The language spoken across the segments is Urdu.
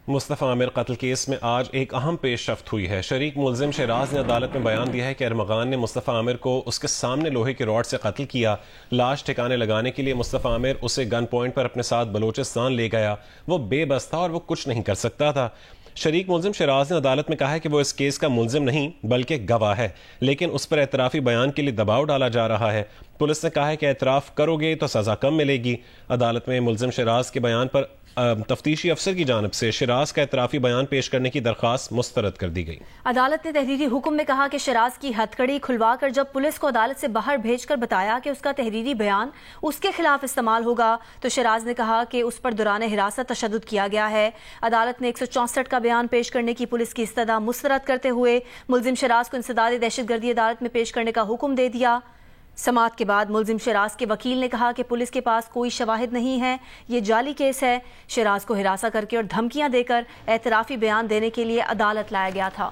مصطفیٰ عامر قتل کیس میں آج ایک اہم پیش رفت ہوئی ہے۔ شریک ملزم شہراز نے عدالت میں بیان دیا ہے کہ ارمغان نے مصطفیٰ عامر کو اس کے سامنے لوہے کے راڈ سے قتل کیا۔ لاش ٹھکانے لگانے کے لیے مصطفیٰ عامر اسے گن پوائنٹ پر اپنے ساتھ بلوچستان لے گیا۔ وہ بے بس تھا اور وہ کچھ نہیں کر سکتا تھا۔ شریک ملزم شہراز نے عدالت میں کہا ہے کہ وہ اس کیس کا ملزم نہیں بلکہ گواہ ہے، لیکن اس پر اعترافی بیان کے لیے دباؤ ڈالا جا رہا ہے۔ پولیس نے کہا ہے کہ اعتراف کرو گے تو سزا کم ملے گی۔ عدالت میں ملزم شہراز کے بیان پر تفتیشی افسر کی جانب سے شہراز کا اعترافی بیان پیش کرنے کی درخواست مسترد کر دی گئی۔ عدالت نے تحریری حکم میں کہا کہ شہراز کی ہتھکڑی کھلوا کر جب پولیس کو عدالت سے باہر بھیج کر بتایا کہ اس کا تحریری بیان اس کے خلاف استعمال ہوگا تو شہراز نے کہا کہ اس پر دوران حراست تشدد کیا گیا ہے۔ عدالت نے 164 کا بیان پیش کرنے کی پولیس کی استدعا مسترد کرتے ہوئے ملزم شہراز کو انسداد دہشت گردی عدالت میں پیش کرنے کا حکم دے دیا۔ سماعت کے بعد ملزم شہراز کے وکیل نے کہا کہ پولیس کے پاس کوئی شواہد نہیں ہے، یہ جعلی کیس ہے۔ شہراز کو ہراساں کر کے اور دھمکیاں دے کر اعترافی بیان دینے کے لیے عدالت لایا گیا تھا۔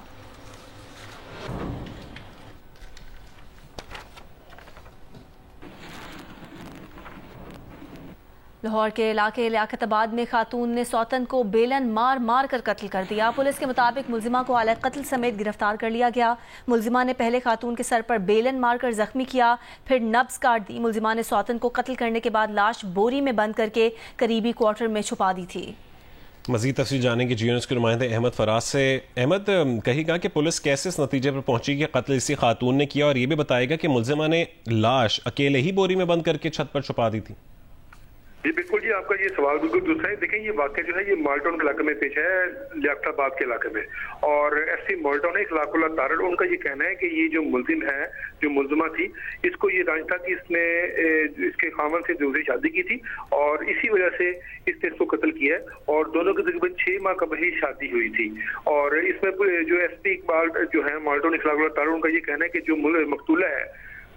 لاہور کے علاقے لیاقت آباد میں خاتون نے سوتن کو بیلن مار مار کر قتل کر دیا۔ پولیس کے مطابق ملزمہ کو اعلی قتل سمیت گرفتار کر لیا گیا۔ ملزمہ نے پہلے خاتون کے سر پر بیلن مار کر زخمی کیا، پھر نبض کاٹ دی۔ ملزمہ نے سوتن کو قتل کرنے کے بعد لاش بوری میں بند کر کے قریبی کوارٹر میں چھپا دی تھی۔ مزید تفصیل جانیں گے جی نیوز کے نمائندے احمد فراز سے۔ احمد، کہے گا کہ پولیس کیسے اس نتیجے پر پہنچی کہ قتل اسی خاتون نے کیا، اور یہ بھی بتائے گا کہ ملزمہ نے لاش اکیلے ہی بوری میں بند کر کے چھت پر چھپا دی تھی؟ جی بالکل جی، آپ کا یہ سوال بالکل درست ہے۔ دیکھیں یہ واقعہ جو ہے یہ مالٹون علاقے میں پیش ہے، لیاقت آباد کے علاقے میں، اور ایس سی مالٹون اخلاق اللہ تارڑ، ان کا یہ کہنا ہے کہ یہ جو ملزم ہے، جو ملزمہ تھی، اس کو یہ رانج تھا کہ اس نے اس کے خامن سے دوسری شادی کی تھی اور اسی وجہ سے اس نے اس کو قتل کیا ہے، اور دونوں کی تقریباً 6 ماہ قبل ہی شادی ہوئی تھی۔ اور اس میں جو ایس پی اقبال جو ہے مالٹون اخلاق اللہ تارڑ، ان کا یہ کہنا ہے کہ جو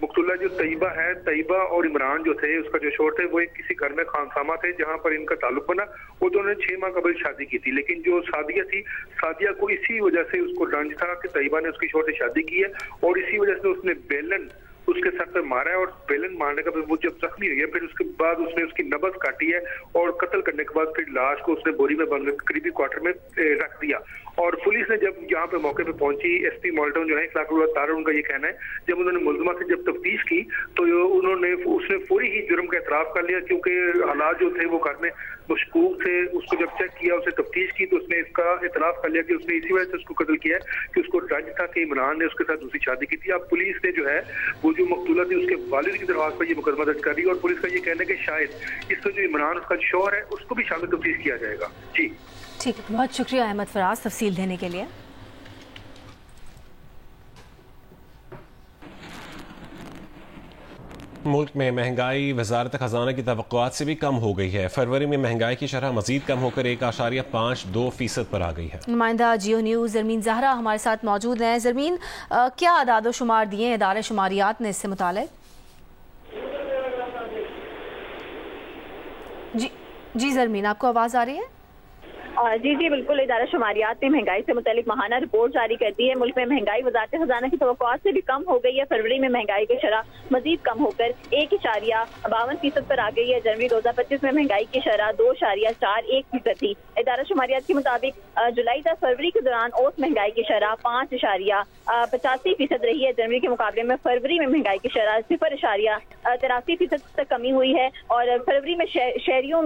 مقتولہ جو طیبہ ہے، طیبہ اور عمران جو تھے، اس کا جو شوہر تھے، وہ ایک کسی گھر میں خانسامہ تھے جہاں پر ان کا تعلق بنا۔ وہ دونوں نے 6 ماہ قبل شادی کی تھی، لیکن جو سعدیہ تھی، سعدیہ کو اسی وجہ سے اس کو رنج تھا کہ طیبہ نے اس کی شوہر سے شادی کی ہے، اور اسی وجہ سے اس نے بیلن اس کے سر پہ مارا ہے، اور بیلن مارنے کا وہ جب زخمی ہوئی ہے، پھر اس کے بعد اس نے اس کی نبض کاٹی ہے، اور قتل کرنے کے بعد پھر لاش کو اس نے بوری میں بند کر قریبی کوارٹر میں رکھ دیا۔ اور پولیس نے جب یہاں پہ موقع پہ پہنچی، ایس پی مالٹون جو ہے اخلاق اللہ تارڑ، ان کا یہ کہنا ہے جب انہوں نے ملزمہ سے جب تفتیش کی تو اس نے فوری ہی جرم کا اعتراف کر لیا، کیونکہ حالات جو تھے وہ گھر میں مشکوک تھے۔ اس کو جب چیک کیا، اسے تفتیش کی، تو اس نے اس کا اعتراف کر لیا کہ اس نے اسی وجہ سے اس کو قتل کیا ہے کہ اس کو رنج تھا کہ عمران نے اس کے ساتھ دوسری شادی کی تھی۔ اب پولیس نے جو ہے وہ جو مقتولہ تھی، اس کے والد کی درخواست پر یہ مقدمہ درج کر دی، اور پولیس کا یہ کہنا ہے کہ شاید اس میں جو عمران اس کا شوہر ہے، اس کو بھی شامل تفتیش کیا جائے گا۔ جی ٹھیک ہے، بہت شکریہ احمد فراز تفصیل دینے کے لیے۔ ملک میں مہنگائی وزارت خزانہ کی توقعات سے بھی کم ہو گئی ہے۔ فروری میں مہنگائی کی شرح مزید کم ہو کر 1.52% پر آ گئی ہے۔ نمائندہ جیو نیوز زرمین زہرا ہمارے ساتھ موجود ہیں۔ زرمین، کیا اعداد و شمار دیے ادارے شماریات نے اس سے متعلق؟ جی زرمین، آپ کو آواز آ رہی ہے؟ جی بالکل، ادارہ شماریات نے مہنگائی سے متعلق ماہانہ رپورٹ جاری کر دی ہے۔ ملک میں مہنگائی وزارت خزانہ کی توقعات سے بھی کم ہو گئی ہے۔ فروری میں مہنگائی کی شرح مزید کم ہو کر 1.52% پر آ گئی ہے۔ جنوری 2025 میں مہنگائی کی شرح 2.41% تھی۔ ادارہ شماریات کے مطابق جولائی تا فروری کے دوران اوسط مہنگائی کی شرح 5.85% رہی ہے۔ جنوری کے مقابلے میں فروری میں مہنگائی کی شرح 0.83% تک کمی ہوئی ہے، اور فروری میں شہروں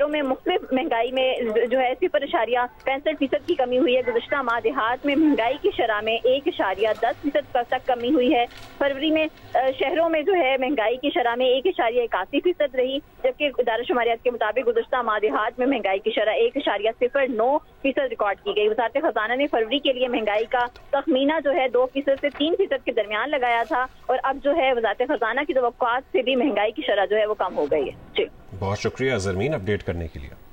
میں مختلف مہنگائی میں جو ہے 0.65% کی کمی ہوئی ہے۔ گزشتہ ماہ دیہات میں مہنگائی کی شرح میں 1.10% تک کمی ہوئی ہے۔ فروری میں شہروں میں جو ہے مہنگائی کی شرح میں 1.81% رہی، جبکہ ادارہ شماریات کے مطابق گزشتہ ماہ دیہات میں مہنگائی کی شرح 1.09% ریکارڈ کی گئی۔ وزارت خزانہ نے فروری کے لیے مہنگائی کا تخمینہ جو ہے 2% سے 3% کے درمیان لگایا تھا، اور اب جو ہے وزارت خزانہ کی توقعات سے بھی مہنگائی کی شرح جو ہے وہ کم ہو گئی ہے۔ جی بہت شکریہ زرمین اپڈیٹ کرنے کے لیے۔